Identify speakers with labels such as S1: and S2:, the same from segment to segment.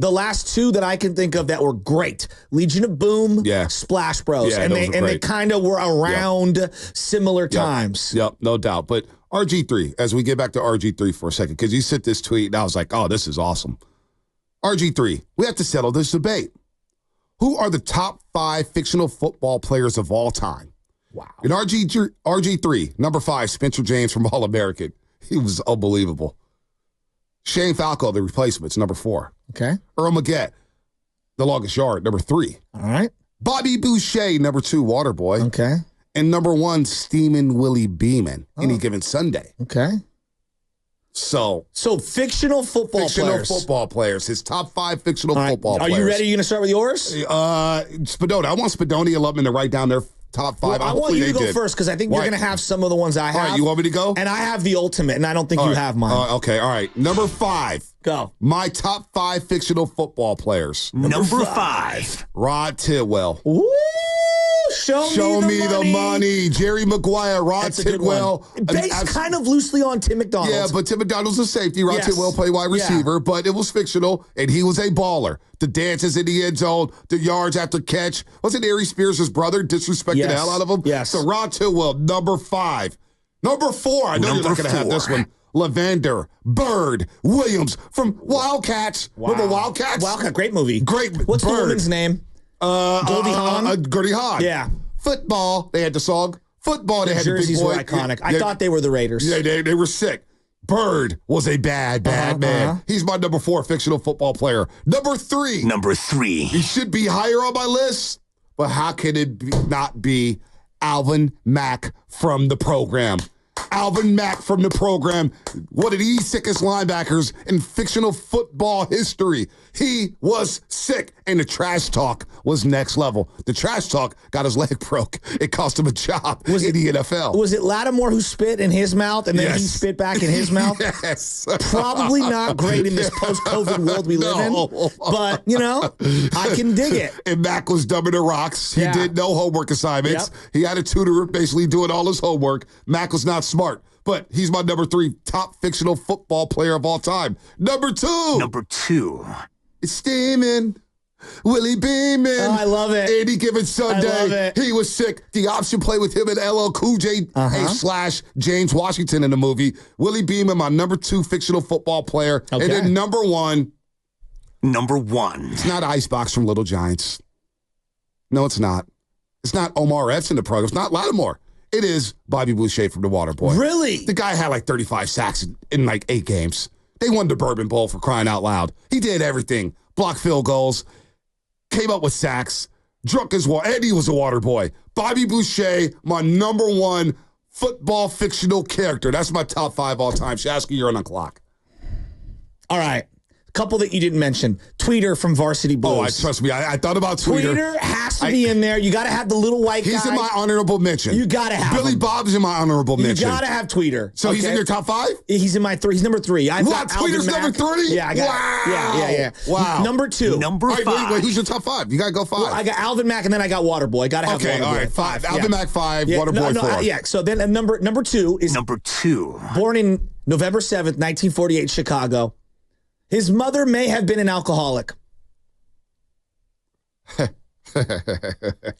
S1: The last two that I can think of that were great: Legion of Boom, Splash Bros, and they kind of were around similar times.
S2: Yep, no doubt. But RG3, as we get back to RG3 for a second, because you sent this tweet and I was like, oh, this is awesome. RG3, we have to settle this debate. Who are the top 5 fictional football players of all time?
S1: Wow.
S2: In RG3, number 5, Spencer James from All-American. He was unbelievable. Shane Falco, the replacement's number 4.
S1: Okay.
S2: Earl Maggette, the longest yard, number 3.
S1: All right.
S2: Bobby Boucher, number 2, Waterboy.
S1: Okay.
S2: And number 1, Steamin' Willie Beeman, Any Given Sunday.
S1: Okay.
S2: So
S1: fictional football
S2: players. His top 5 fictional football players.
S1: Are you ready? Are you going to start with yours?
S2: Spadoni. I want Spadoni and Lubman to write down their top 5.
S1: Well, I want you to go first because I think you're going to have some of the ones I have.
S2: All right, you want me to go?
S1: And I have the ultimate, and I don't think you have mine.
S2: Okay, all right. Number 5.
S1: Go.
S2: My top 5 fictional football players.
S3: Number 5.
S2: Rod Tidwell.
S1: Ooh, show me the money.
S2: Jerry Maguire, Rod Tidwell.
S1: Based kind of loosely on Tim McDonald.
S2: Yeah, but Tim McDonald's a safety. Rod Tidwell played wide receiver, but it was fictional, and he was a baller. The dances in the end zone, the yards after catch. Wasn't Ari Spears' brother disrespected the hell out of him?
S1: Yes.
S2: So Rod Tidwell, number 5. Number 4, I know you're not going to have this one. Lavander, Bird, Williams from Wildcats.
S1: Wow.
S2: Remember Wildcats?
S1: Wildcat, great movie.
S2: Great.
S1: What's
S2: Bird.
S1: the woman's name? Goldie Hawn?
S2: Goldie Hawn.
S1: Yeah.
S2: Football, they had the song. Football, they had the big
S1: jerseys
S2: boy.
S1: were iconic. I thought they were the Raiders.
S2: Yeah, they were sick. Bird was a bad man. He's my number 4 fictional football player. Number 3. He should be higher on my list, but how can it not be Alvin Mack from the program? Alvin Mack from the program, one of the sickest linebackers in fictional football history. He was sick, and the trash talk was next level. The trash talk got his leg broke. It cost him a job in the NFL.
S1: Was it Lattimore who spit in his mouth, and then he spit back in his mouth?
S2: Yes.
S1: Probably not great in this post-COVID world we live in, but, I can dig it.
S2: And Mack was dumb in the rocks. He did no homework assignments.
S1: Yep.
S2: He had a tutor basically doing all his homework. Mack was not smart, but he's my number 3 top fictional football player of all time. Number 2. It's Steamin' Willie Beeman.
S1: Oh, I love it.
S2: Any Given Sunday.
S1: I love it.
S2: He was sick. The option play with him and LL Cool J / James Washington in the movie. Willie Beeman, my number 2 fictional football player.
S1: Okay.
S2: And then number 1.
S3: It's
S2: not Icebox from Little Giants. No, it's not. It's not Omar Epps in the program. It's not Lattimore. It is Bobby Boucher from the Waterboy.
S1: Really?
S2: The guy had like 35 sacks in like 8 games. They won the Bourbon Bowl for crying out loud. He did everything. Blocked field goals, came up with sacks, drunk as well, and he was a water boy. Bobby Boucher, my number 1 football fictional character. That's my top 5 all time. Shasky, you're on the clock.
S1: All right. Couple that you didn't mention. Tweeter from Varsity Blues.
S2: Trust me. I thought about Tweeter.
S1: Tweeter has to be in there. You got to have the little white guy.
S2: He's in my honorable mention.
S1: You got to have
S2: Billy
S1: him.
S2: Bob's in my honorable mention.
S1: You got to have Tweeter.
S2: So he's in your top 5?
S1: He's in my 3. He's number 3. I've
S2: What?
S1: got Alvin
S2: Tweeter's
S1: Mack.
S2: number 3?
S1: Yeah, I got Yeah.
S2: Wow.
S1: Number 2.
S3: Number 5.
S2: Wait, who's your top 5? You got to go 5.
S1: Well, I got Alvin Mack, and then I got Waterboy. Got to have Waterboy.
S2: All right, 5. Alvin Mack 5,
S1: Yeah,
S2: Waterboy 4.
S1: yeah. So then number 2 is born in November 7th, 1948, Chicago. His mother may have been an alcoholic.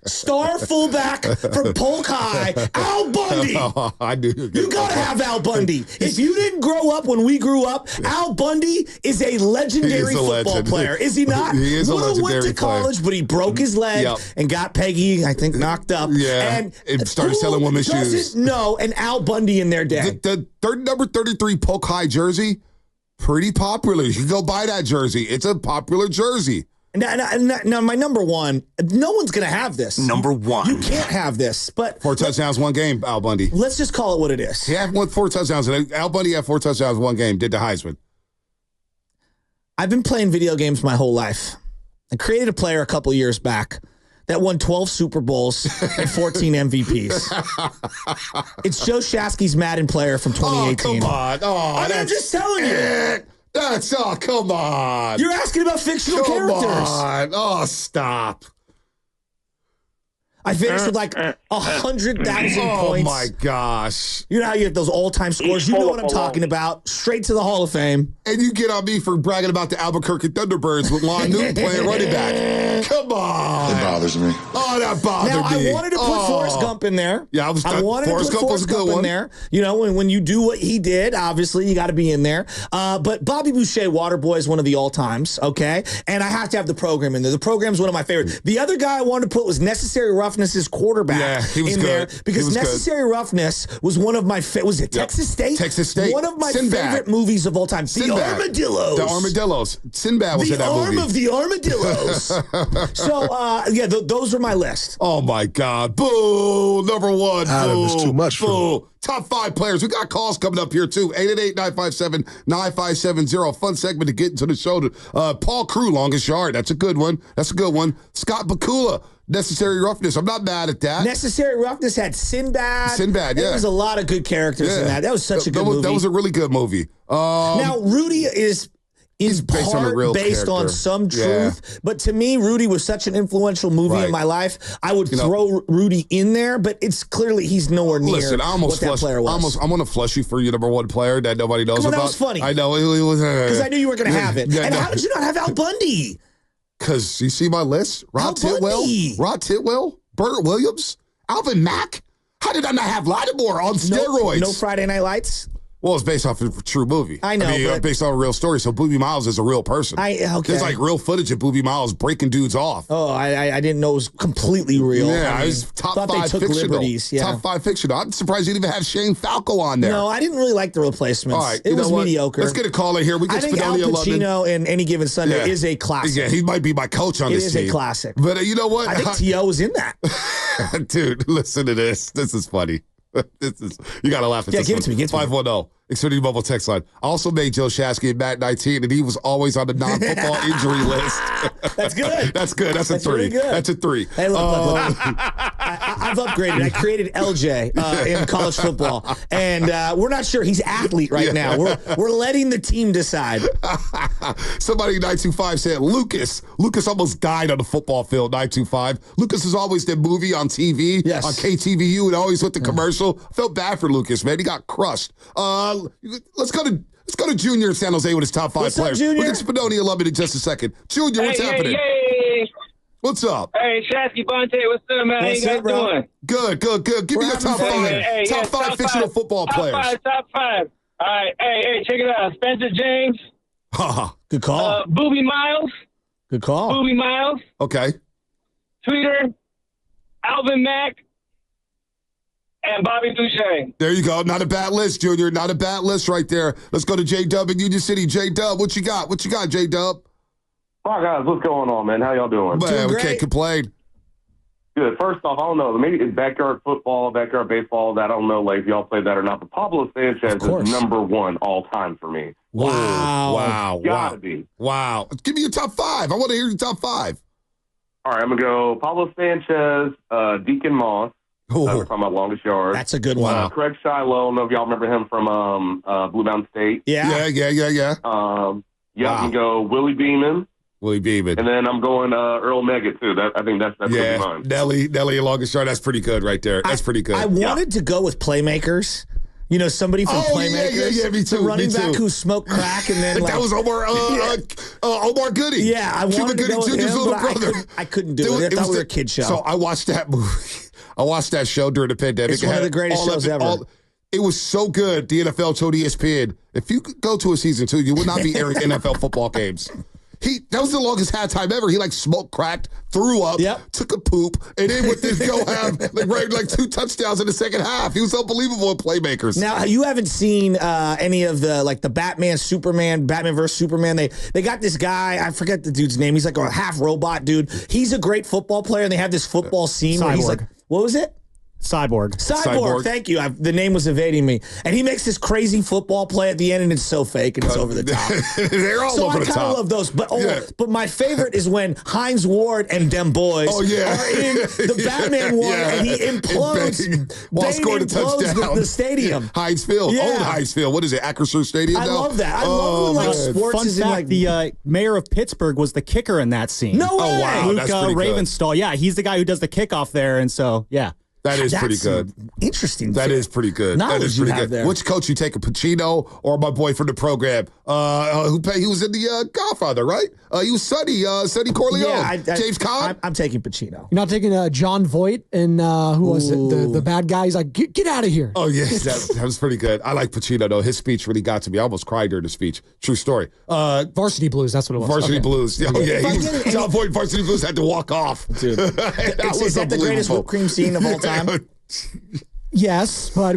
S1: Star fullback from Polk High, Al Bundy.
S2: Oh, I knew
S1: You gotta have Al Bundy. If you didn't grow up when we grew up, Al Bundy is a legendary football player. Is he not?
S2: He is a legendary
S1: went to college, but he broke his leg and got Peggy, I think, knocked up.
S2: Yeah, and started selling women's shoes.
S1: Doesn't know an Al Bundy in their day?
S2: The number 33 Polk High jersey, pretty popular. You can go buy that jersey. It's a popular jersey.
S1: Now, my number 1, no one's going to have this.
S3: Number 1.
S1: You can't have this, but
S2: 4 touchdowns, 1 game, Al Bundy.
S1: let's just call it what it is.
S2: He had 4 touchdowns. Al Bundy had 4 touchdowns, 1 game, did the Heisman.
S1: I've been playing video games my whole life. I created a player a couple years back that won 12 Super Bowls and 14 MVPs. It's Joe Shasky's Madden player from 2018.
S2: Oh, come on. Oh,
S1: I'm just telling you.
S2: Come on.
S1: You're asking about fictional characters.
S2: Come on. Oh, stop.
S1: I finished with like 100,000 points.
S2: Oh, my gosh.
S1: You know how you have those all-time scores? You know what I'm talking about. Straight to the Hall of Fame.
S2: And you get on me for bragging about the Albuquerque Thunderbirds with Lon Newton playing running back. Come on.
S4: It bothers me.
S2: Oh, that bothered
S1: now,
S2: me.
S1: I wanted to put Forrest Gump in there.
S2: Yeah,
S1: I wanted to put Forrest Gump in there. You know, when you do what he did, obviously you got to be in there. But Bobby Boucher, Waterboy, is one of the all-times, okay? And I have to have the program in there. The program's one of my favorites. The other guy I wanted to put was Necessary Roughness's quarterback.
S2: Yeah, he was
S1: in
S2: good.
S1: there because Necessary Roughness was one of my was it Texas State?
S2: Texas State.
S1: One of my
S2: Sinbad.
S1: favorite movies of all time.
S2: Sinbad.
S1: The Armadillos.
S2: The Armadillos. Sinbad was in that movie.
S1: The arm of the Armadillos. So, yeah, those are my list.
S2: Oh, my God. Boo. Number one.
S4: Adam,
S2: Boo.
S4: it's too much for
S2: Boo. Top 5 players. We got calls coming up here, too. 888-957-9570. Fun segment to get into the show. Paul Crew, Longest Yard. That's a good one. That's a good one. Scott Bakula, Necessary Roughness. I'm not mad at that.
S1: Necessary Roughness had Sinbad.
S2: Sinbad, yeah.
S1: There was a lot of good characters in that. That was such a good movie.
S2: That was a really good movie.
S1: Now, Rudy is
S2: based on a real
S1: based
S2: character.
S1: on some truth, but to me, Rudy was such an influential movie in my life. I would throw Rudy in there, but it's clearly he's nowhere near what that player was.
S2: I'm going to flush you for your number one player that nobody knows about.
S1: That was funny.
S2: I know. It was
S1: because I knew you were going to have it. And how did you not have Al Bundy?
S2: Because you see my list? Rod Titwell, Burt Williams, Alvin Mack. How did I not have Lattimore on steroids?
S1: No Friday Night Lights?
S2: Well, it's based off a true movie.
S1: I know, but
S2: based on a real story. So Boobie Miles is a real person.
S1: Okay.
S2: There's like real footage of Boobie Miles breaking dudes off.
S1: Oh, I didn't know it was completely real.
S2: Yeah,
S1: I mean,
S2: it was top
S1: thought
S2: 5
S1: they took
S2: fictional.
S1: liberties. Yeah.
S2: Top 5 fictional. I'm surprised you didn't even have Shane Falco on there.
S1: No, I didn't really like The Replacements.
S2: All right,
S1: it was mediocre.
S2: Let's get a call in here. We get
S1: I think Al Pacino in Any Given Sunday is a classic.
S2: Yeah, he might be my coach on this team.
S1: It is a classic.
S2: But you know what?
S1: I think T.O. was in that.
S2: Dude, listen to this. This is funny. You got to laugh at this.
S1: Give it to me.
S2: 510. Xfinity Mobile text line. I also made Joe Shasky at Matt 19, and he was always on the non-football injury list.
S1: That's good.
S2: That's good. That's a 3.
S1: Really good.
S2: That's a 3.
S1: Hey, look. I've upgraded. I created LJ in college football, and we're not sure. He's athlete right now. We're letting the team decide.
S2: Somebody 925 said Lucas. Lucas almost died on the football field. 925. Lucas is always the movie on TV, on KTVU, and always with the commercial. I felt bad for Lucas, man. He got crushed. Let's go to Junior in San Jose with his top 5
S1: what's
S2: players.
S1: Up, Junior?
S2: We'll get Spadoni and Lubbock in just a second. Junior, what's happening?
S5: Hey.
S2: What's up?
S5: Hey, Shasky Bonte, what's up, man? How you guys doing?
S2: Good. Give me your top 5. Top 5 fictional football players.
S5: Top 5. All right. Hey, check it out. Spencer James.
S1: Good call.
S5: Boobie Miles.
S1: Good call.
S5: Boobie Miles.
S2: Okay.
S5: Tweeter. Alvin Mack. And Bobby Boucher.
S2: There you go. Not a bad list, Junior. Not a bad list right there. Let's go to J-Dub in Union City. J-Dub, what you got? J-Dub?
S6: Hi, guys. What's going on, man? How y'all doing?
S2: Man, we can't complain.
S6: Good. First off, I don't know. Maybe it's backyard football, backyard baseball. I don't know if y'all play that or not. But Pablo Sanchez is number 1 all time for me.
S2: Wow.
S6: Gotta be.
S2: Wow. Give me your top 5. I want to hear your top 5.
S6: All right, I'm going to go Pablo Sanchez, Deacon Moss. From my Longest Yard.
S1: That's a good one.
S6: Craig Shiloh. I don't know if y'all remember him from Blue Mountain State.
S2: Yeah.
S6: I can go Willie Beeman. And then I'm going Earl Meggett, too. I think that's going to be mine.
S2: Nelly and Longest Yard. That's pretty good right there. That's pretty good.
S1: I wanted to go with Playmakers. You know, somebody from Playmakers.
S2: Yeah, me too.
S1: The running back who smoked crack and then
S2: that was Omar Goody.
S1: Yeah, I wanted to go with him,
S2: little brother.
S1: I couldn't do it. I thought we were a kid show.
S2: So I watched that movie. I watched that show during the pandemic.
S1: It's one of the greatest shows ever.
S2: It was so good. The NFL told ESPN, if you could go to a season 2, you would not be airing NFL football games. That was the longest halftime ever. He smoked cracked, threw up, took a poop, and then with this go have 2 touchdowns in the second half. He was unbelievable at Playmakers.
S1: Now you haven't seen any of the Batman versus Superman. They got this guy, I forget the dude's name. He's like a half robot dude. He's a great football player, and they have this football scene where he's like, what was it?
S7: Cyborg.
S1: Thank you. The name was evading me. And he makes this crazy football play at the end, and it's so fake and it's over the top.
S2: They're all over the top.
S1: So I kind of love those. But my favorite is when Hines Ward and them boys are in the Batman one, and he implodes
S2: while scoring a touchdown.
S1: The stadium.
S2: Heinz Field. Old Heinz Field. What is it? Acrisure Stadium now?
S1: I love that. I love when sports
S7: Fun
S1: is
S7: fact,
S1: in
S7: the mayor of Pittsburgh was the kicker in that scene.
S1: No way.
S2: Oh, wow.
S7: Luke
S2: That's pretty good.
S7: Ravenstall. Yeah, he's the guy who does the kickoff there, and so, yeah.
S2: That is pretty
S1: That's
S2: good.
S1: Interesting.
S2: That is pretty good. That
S1: Knowledge
S2: is
S1: you
S2: pretty
S1: have
S2: good.
S1: there.
S2: Which coach you take, Pacino or my boy from the program? He was in the Godfather, right? He was Sonny Corleone.
S1: Yeah,
S2: James Caan.
S1: I'm taking Pacino.
S4: You're not taking John Voight and who was it? The bad guy. He's like, get out of here.
S2: Oh, yes, that was pretty good. I like Pacino, though. His speech really got to me. I almost cried during the speech. True story.
S4: Varsity Blues, that's what it was.
S2: Varsity
S4: Okay.
S2: Blues. Oh, yeah, John Voight, Varsity Blues had to walk off.
S1: Dude. Is that the greatest whipped cream scene of all time?
S4: Yes, but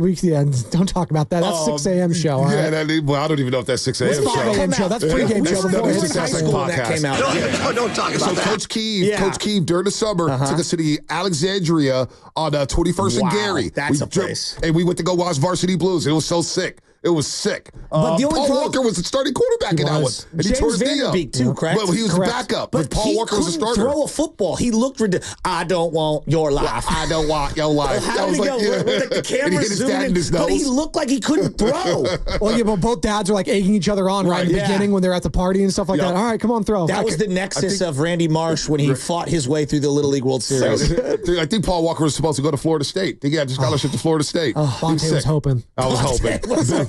S4: don't talk about that. That's 6 a.m. show. All right?
S2: I don't even know if that's 6 a.m.
S4: It's 5 a.m. show. That's pregame show.
S2: That
S4: Before
S2: is
S4: it hits
S2: a
S1: high
S4: the
S1: school when that
S2: podcast.
S1: came out.
S3: Don't talk about that.
S2: Coach Keeve during the summer took us to the Alexandria on 21st and Gary.
S1: That's a place.
S2: And we went to go watch Varsity Blues. It was so sick. It was sick.
S1: But the only
S2: Paul
S1: problem-
S2: Walker was the starting quarterback in that one. And he tore
S1: James
S2: his knee up.
S1: Vanderbeek too, correct?
S2: Well, he was
S4: Correct.
S2: the backup.
S1: But
S2: Paul
S1: he
S2: Walker was the
S1: couldn't
S2: starter.
S1: throw a football. He looked ridiculous. I don't want your life.
S2: I don't want your life.
S1: How
S2: That
S1: did
S2: was
S1: he go?
S2: like,
S1: Where the
S2: and he
S1: camera
S2: hit his
S1: zoomed
S2: dad in his
S1: but he
S2: nose.
S1: looked like he couldn't throw.
S4: Well, yeah, but both dads are like egging each other on right in the
S1: yeah.
S4: beginning when they're at the party and stuff like
S2: Yeah.
S4: that. All right, come on, throw.
S1: That was the nexus of Randy Marsh when he fought his way through the Little League World Series.
S2: Dude, I think Paul Walker was supposed to go to Florida State. He got a scholarship to Florida State.
S4: Bonte was hoping.
S2: I was hoping.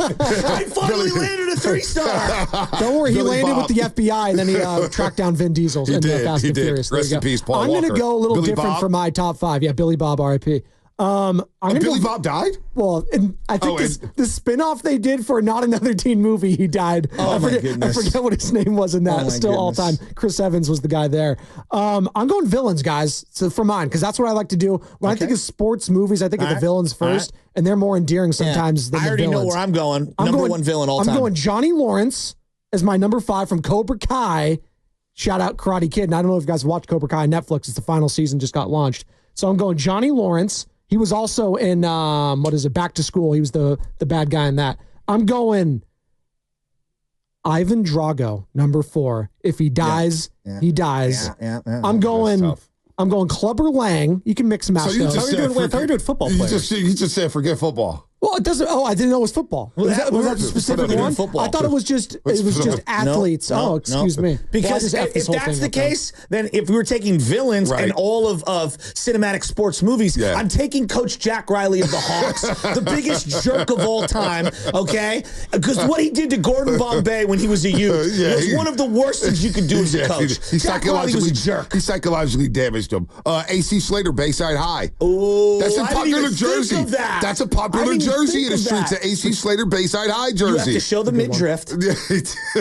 S1: I finally landed a 3-star.
S4: Don't worry, he
S2: Billy
S4: landed
S2: Bob.
S4: with the FBI and then he tracked down Vin Diesel in
S2: did,
S4: Fast
S2: he
S4: and
S2: did.
S4: Furious. There
S2: Rest
S4: you
S2: in
S4: go.
S2: peace, Paul
S4: I'm going to
S2: Walker.
S4: go a little
S2: Billy
S4: different
S2: Bob?
S4: for my top 5. Yeah, Billy Bob, R.I.P. I'm gonna
S2: Billy
S4: go,
S2: Bob died?
S4: Well, and I think the spin-off they did for Not Another Teen Movie, he died.
S1: Oh, my
S4: I
S1: goodness.
S4: forget what his name was in that.
S1: Oh, my
S4: Still all
S1: goodness.
S4: time. Chris Evans was the guy there. I'm going villains, guys, for mine, because that's what I like to do. When I think of sports movies, I think of the villains first, and they're more endearing sometimes than
S1: I
S4: the
S1: already
S4: villains.
S1: know where I'm going. Number one villain all time.
S4: I'm going Johnny Lawrence as my number 5 from Cobra Kai. Shout out Karate Kid. And I don't know if you guys watched Cobra Kai on Netflix. It's the final season, just got launched. So I'm going Johnny Lawrence. He was also in, Back to School. He was the bad guy in that. I'm going Ivan Drago, number 4. If he dies, he dies. I'm going Clubber Lang. You can mix and match
S2: So you
S4: those.
S2: just said
S7: I thought you were doing football
S2: You
S7: players.
S2: just said forget football.
S4: Well, it doesn't. Oh, I didn't know it was football. Was that the specific
S2: put it in
S4: one?
S1: football.
S4: I thought it was just athletes.
S1: No,
S4: excuse me.
S1: Because
S4: Well, I just effed
S1: if
S4: this whole
S1: that's
S4: thing
S1: the
S4: up then.
S1: case, then if we were taking villains
S2: Right.
S1: and all of cinematic sports movies,
S2: Yeah.
S1: I'm taking Coach Jack Riley of the Hawks, the biggest jerk of all time, okay? Because what he did to Gordon Bombay when he was a youth
S2: Yeah,
S1: was
S2: he-
S1: one of the worst things you could do as a coach.
S2: He
S1: Jack Riley was a jerk.
S2: He psychologically damaged him. AC Slater, Bayside High.
S1: Oh,
S2: That's a
S1: I didn't
S2: popular
S1: even think
S2: jersey.
S1: of that.
S2: That's a
S1: I
S2: popular
S1: didn't even
S2: jersey
S1: think
S2: in the
S1: of
S2: streets.
S1: that.
S2: The AC Slater Bayside High jersey.
S1: You have to show the midriff.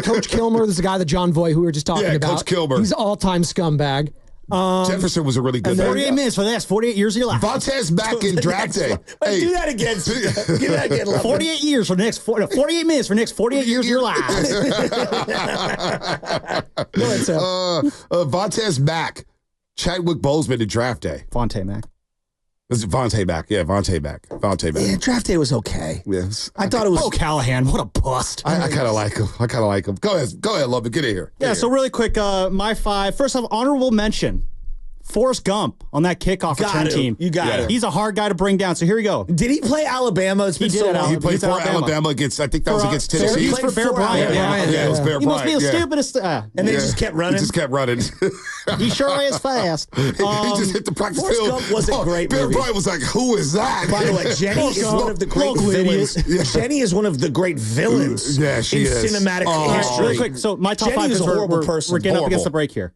S4: Coach Kilmer is the guy that John Voight, who we were just talking
S2: Yeah,
S4: about.
S2: Coach Kilmer.
S4: He's all-time scumbag.
S2: Jefferson was a really good
S7: 48 minutes for the next 48 years of your life.
S2: Vontez back in draft day.
S1: Wait, do that again. Do that again. Love.
S7: 48 years for the next 48 minutes for the next 48 years of your life.
S4: Go ahead, Sam.
S2: Vontez Mack, Chadwick Boseman in draft day.
S7: Fonte, Mac.
S2: This is Vontae Mack. Yeah, Vontae Mack. Vontae Mack.
S1: Yeah, draft day was okay.
S2: Yes.
S1: I thought it was.
S7: Oh, Callahan, what a bust.
S2: I kind of like him. Go ahead, love it. Get in here.
S7: Yeah, so really quick, my 5. First off, honorable mention. Forrest Gump on that kickoff return team.
S1: You got it.
S7: He's a hard guy to bring down. So here we go.
S1: Did he play Alabama? It's been
S7: He
S1: so
S7: did at
S1: long.
S2: He played
S7: He's
S2: for
S7: at
S2: Alabama against, I think that was against Tennessee.
S7: He was for Bear Bryant.
S2: Yeah, it was Bear
S7: He must be the
S2: Bryant.
S7: stupidest.
S1: And then he just kept running.
S2: He just kept running.
S7: He sure is fast.
S2: He just hit the practice
S1: Forrest
S2: field.
S1: Gump was a great
S2: Bear
S1: movie.
S2: Bryant was like, who is that?
S1: By the way, Jenny is one of the great
S7: Local
S1: villains.
S7: idiot.
S1: Jenny is one of the great villains
S2: Yeah, she
S1: in
S2: is.
S1: cinematic
S2: Oh.
S1: history.
S7: Really quick, so my top
S1: Jenny
S7: 5
S1: is a
S7: because
S1: horrible person.
S7: We're getting up against
S2: Horrible.
S7: the break here.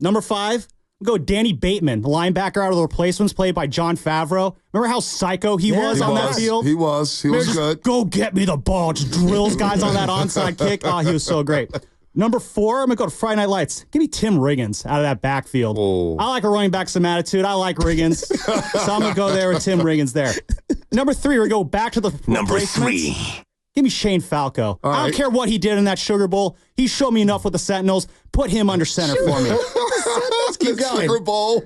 S7: Number 5, we'll go Danny Bateman, the linebacker out of the replacements, played by John Favreau. Remember how psycho he was on that field?
S2: He was
S7: Just
S2: good.
S7: Go get me the ball. Just drills guys on that onside kick. Oh, he was so great. Number 4, I'm going to go to Friday Night Lights. Give me Tim Riggins out of that backfield.
S2: Oh.
S7: I like a running back some attitude. I like Riggins. So I'm going to go there with Tim Riggins there. Number 3, we go back to the
S3: Number
S7: replacements.
S3: 3.
S7: Give me Shane Falco. I
S2: right.
S7: don't care what he did in that Sugar Bowl. He showed me enough with the Sentinels. Put him under center for me.
S1: Let's keep going.
S2: Super Bowl.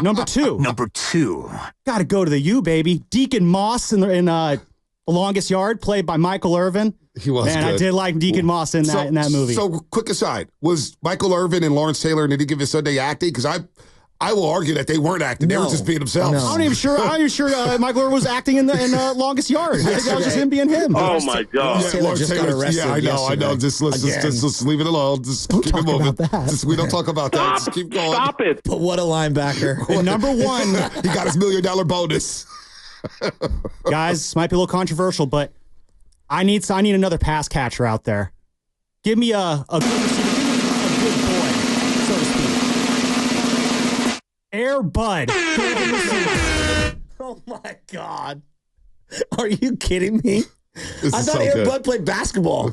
S7: Number 2.
S3: Number 2.
S7: Got to go to the U, baby. Deacon Moss in The Longest Yard, played by Michael Irvin.
S2: He was
S7: Man,
S2: good.
S7: I did like Deacon Moss in that movie.
S2: So, quick aside, was Michael Irvin and Lawrence Taylor, and did he give his Sunday acting? Because I will argue that they weren't acting. They were just being themselves.
S7: I'm not even sure Michael Irvin was acting in the Longest Yard. I think that was just him being him.
S5: Oh, my God.
S1: Taylor just got arrested
S2: I know. Just leave it alone. Just keep it moving. We don't talk about that. Just keep going.
S5: Stop it.
S1: But what a linebacker.
S7: And number 1.
S2: He got his $1 million bonus.
S7: Guys, this might be a little controversial, but I need another pass catcher out there. Give me a good receiver, a good boy, so to speak. Air Bud.
S1: Oh my God. Are you kidding me? I thought Air Bud played basketball.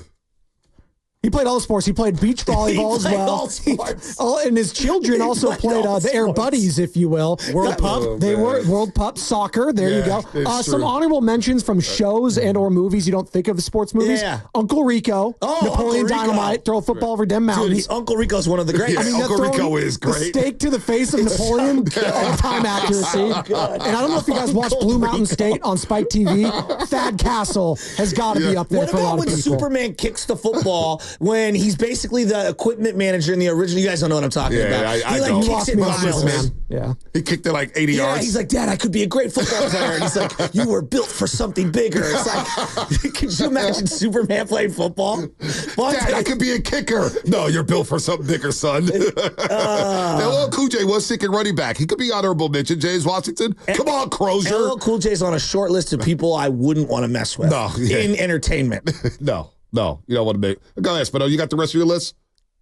S4: He played all sports. He played beach volleyball as well.
S1: All sports.
S4: And his children also played the Air Buddies, if you will.
S7: World Pup.
S4: They were World Pup soccer. There you go. Some honorable mentions from shows and or movies you don't think of as sports movies.
S1: Yeah.
S4: Uncle Rico, Napoleon
S1: Uncle Rico.
S4: Dynamite, throw a football over Dem Mountains.
S1: Dude, Uncle Rico's one of the greats.
S2: Yeah, Uncle Rico is great.
S4: The stake to the face of Napoleon, all-time accuracy. And I don't know if you guys watched Blue Mountain State on Spike TV. Thad Castle has got to be up there
S1: What
S4: for a lot
S1: about
S4: of
S1: when
S4: people.
S1: Superman kicks the football when he's basically the equipment manager in the original? You guys don't know what I'm talking about.
S2: I
S1: He
S2: know.
S1: kicks it miles.
S2: man.
S4: Yeah.
S2: He kicked it like 80 yards.
S1: He's like, Dad, I could be a great football player. And he's like, you were built for something bigger. It's like, could you imagine Superman playing football?
S2: Dad, I could be a kicker. No, you're built for something bigger, son. LL Cool J was sick at running back. He could be honorable mention. James Washington. Come on, Crozier.
S1: LL Cool J's on a short list of people I wouldn't want to mess with in entertainment.
S2: No. You don't want to make. Go ahead, Spino. You got the rest of your list?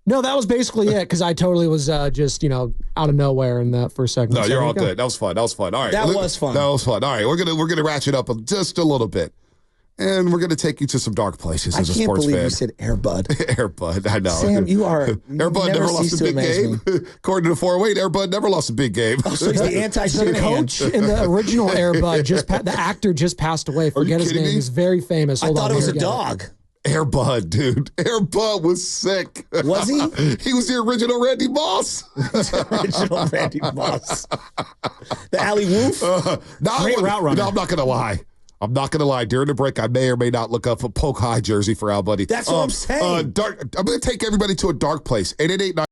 S4: No, that was basically it because I totally was just, out of nowhere in that first segment.
S2: No,
S4: So
S2: you're
S4: there
S2: all
S4: you go.
S2: good. That was fun. All right.
S1: That was fun.
S2: All right, we're gonna ratchet up just a little bit. And we're going to take you to some dark places as a sports fan.
S1: I can't believe you said Air Bud.
S2: Air Bud, I know.
S1: Sam, you are.
S2: Air Bud never lost a big game. According to the 408, Air Bud never lost a big game.
S1: Oh, so he's the
S4: The
S1: anti-Shanahan.
S4: coach in the original Air Bud, the actor just passed away. Forget his
S2: kidding
S4: name.
S2: me?
S4: He's very famous.
S1: I
S4: Hold
S1: thought
S4: on,
S1: it was
S4: here
S1: a
S4: we go.
S1: dog.
S2: Air Bud, dude. Air Bud was sick.
S1: Was he?
S2: He was the original Randy Moss.
S1: Original Randy Moss. The alley woof.
S7: Great route runner.
S2: No, I'm not going to lie. During the break, I may or may not look up a Poke High jersey for Al Buddy.
S1: That's what I'm saying.
S2: I'm going to take everybody to a dark place. 888